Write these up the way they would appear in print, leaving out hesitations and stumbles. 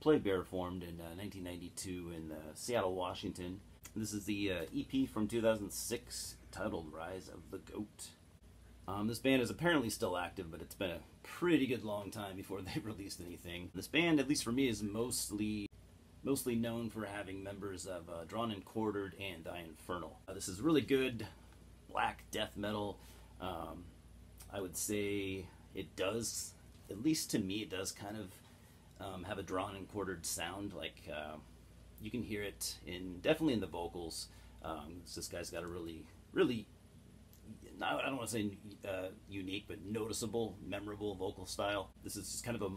Plague Bear formed in 1992 in Seattle, Washington. This is the EP from 2006 titled Rise of the Goat. This band is apparently still active, but it's been a pretty good long time before they released anything. This band, at least for me, is mostly known for having members of Drawn and Quartered and Die Infernal. This is really good black death metal. I would say it does, at least to me, it does kind of have a Drawn and Quartered sound. Like you can hear it definitely in the vocals. This guy's got a really I don't want to say unique, but noticeable, memorable vocal style. This is just kind of a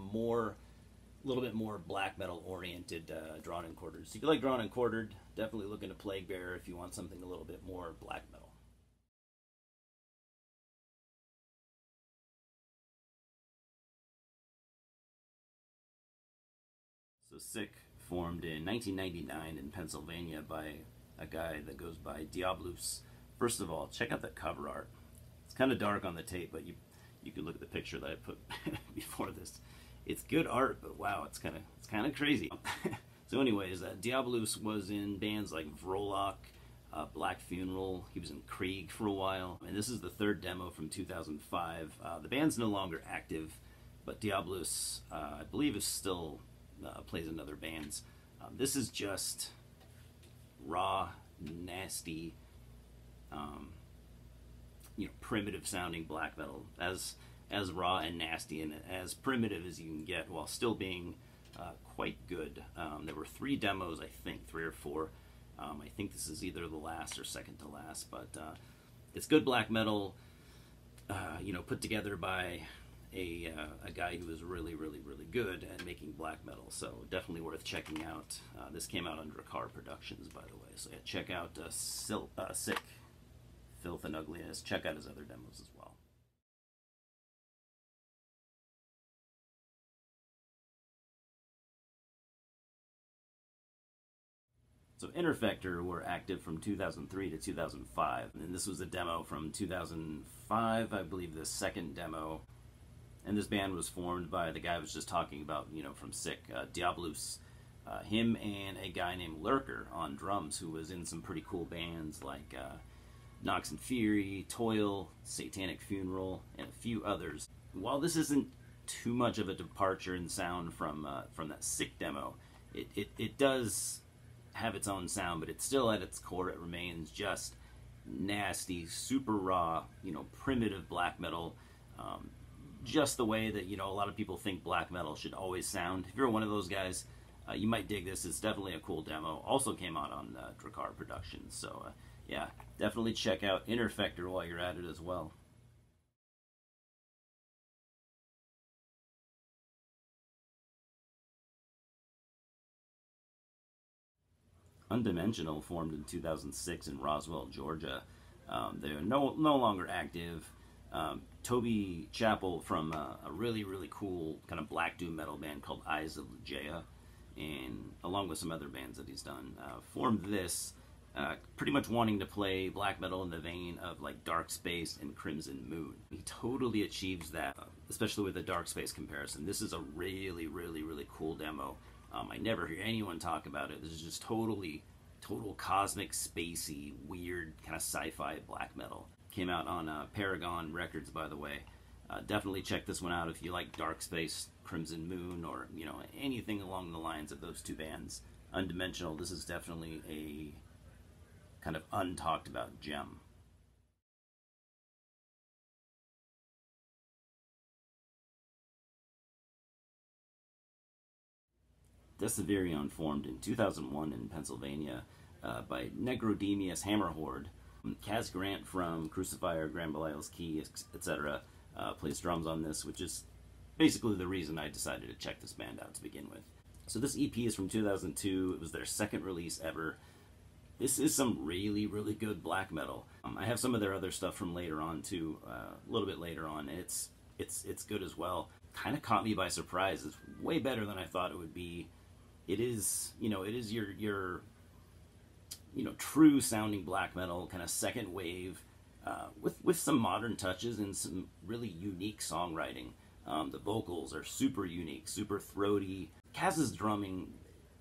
little bit more black metal oriented Drawn and Quartered. So if you like Drawn and Quartered, definitely look into Plague Bear if you want something a little bit more black metal. So Sick formed in 1999 in Pennsylvania by a guy that goes by Diabolus. First of all, check out that cover art. It's kind of dark on the tape, but you can look at the picture that I put before this. It's good art, but wow, it's kind of crazy. So anyways, Diabolus was in bands like Vrolok, Black Funeral. He was in Krieg for a while, and this is the third demo from 2005. The band's no longer active, but Diabolus, I believe, is still plays in other bands. This is just raw, nasty, primitive sounding black metal, as raw and nasty and as primitive as you can get, while still being quite good. There were 3 demos, I think, 3 or 4. I think this is either the last or second to last, but it's good black metal, put together by a guy who is really good at making black metal. So definitely worth checking out. This came out on Drakkar Productions, by the way. So yeah, check out Sick, Filth and Ugliness. Check out his other demos as well. So Interfector were active from 2003 to 2005, and this was a demo from 2005, I believe, the second demo. And this band was formed by the guy I was just talking about, from Sick, Diabolus. Him and a guy named Lurker on drums, who was in some pretty cool bands like Nox and Fury, Toil, Satanic Funeral, and a few others. While this isn't too much of a departure in sound from that Sick demo, it does have its own sound, but it's still at its core, it remains just nasty, super raw, primitive black metal. Just the way that a lot of people think black metal should always sound. If you're one of those guys, you might dig this. It's definitely a cool demo. Also came out on Drakkar Productions. So yeah, definitely check out Interfector while you're at it as well. Undimensional formed in 2006 in Roswell, Georgia. They're no longer active. Toby Chappell from a really cool kind of black doom metal band called Eyes of Legeia, and along with some other bands that he's done, formed this, pretty much wanting to play black metal in the vein of like Dark Space and Crimson Moon. He totally achieves that, especially with the Dark Space comparison. This is a really cool demo. I never hear anyone talk about it. This is just total cosmic, spacey, weird kind of sci-fi black metal. Came out on Paragon Records, by the way. Definitely check this one out if you like Dark Space, Crimson Moon, or anything along the lines of those 2 bands. Undimensional, this is definitely a kind of untalked about gem. Deciverion formed in 2001 in Pennsylvania by Negrodemius Hammerhorde. Kaz Grant from Crucifier, Grand Belial's Key, etc. Plays drums on this, which is basically the reason I decided to check this band out to begin with. So this EP is from 2002. It was their second release ever. This is some really good black metal. I have some of their other stuff from later on too, a little bit later on. It's good as well. Kind of caught me by surprise. It's way better than I thought it would be. It is your true sounding black metal, kind of second wave, with some modern touches and some really unique songwriting. The vocals are super unique, super throaty, Kaz's drumming,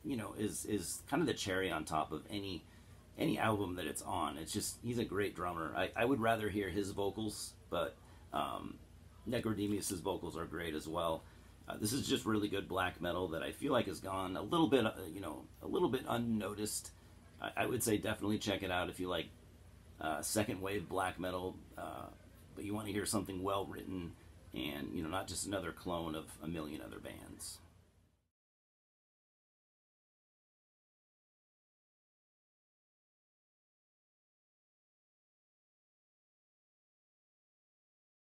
you know, is kind of the cherry on top of any album that it's on. It's just, he's a great drummer. I would rather hear his vocals, but Necrodemius's vocals are great as well. This is just really good black metal that I feel like has gone a little bit, you know, a little bit unnoticed. I would say definitely check it out if you like second wave black metal, but you want to hear something well written and, you know, not just another clone of a million other bands.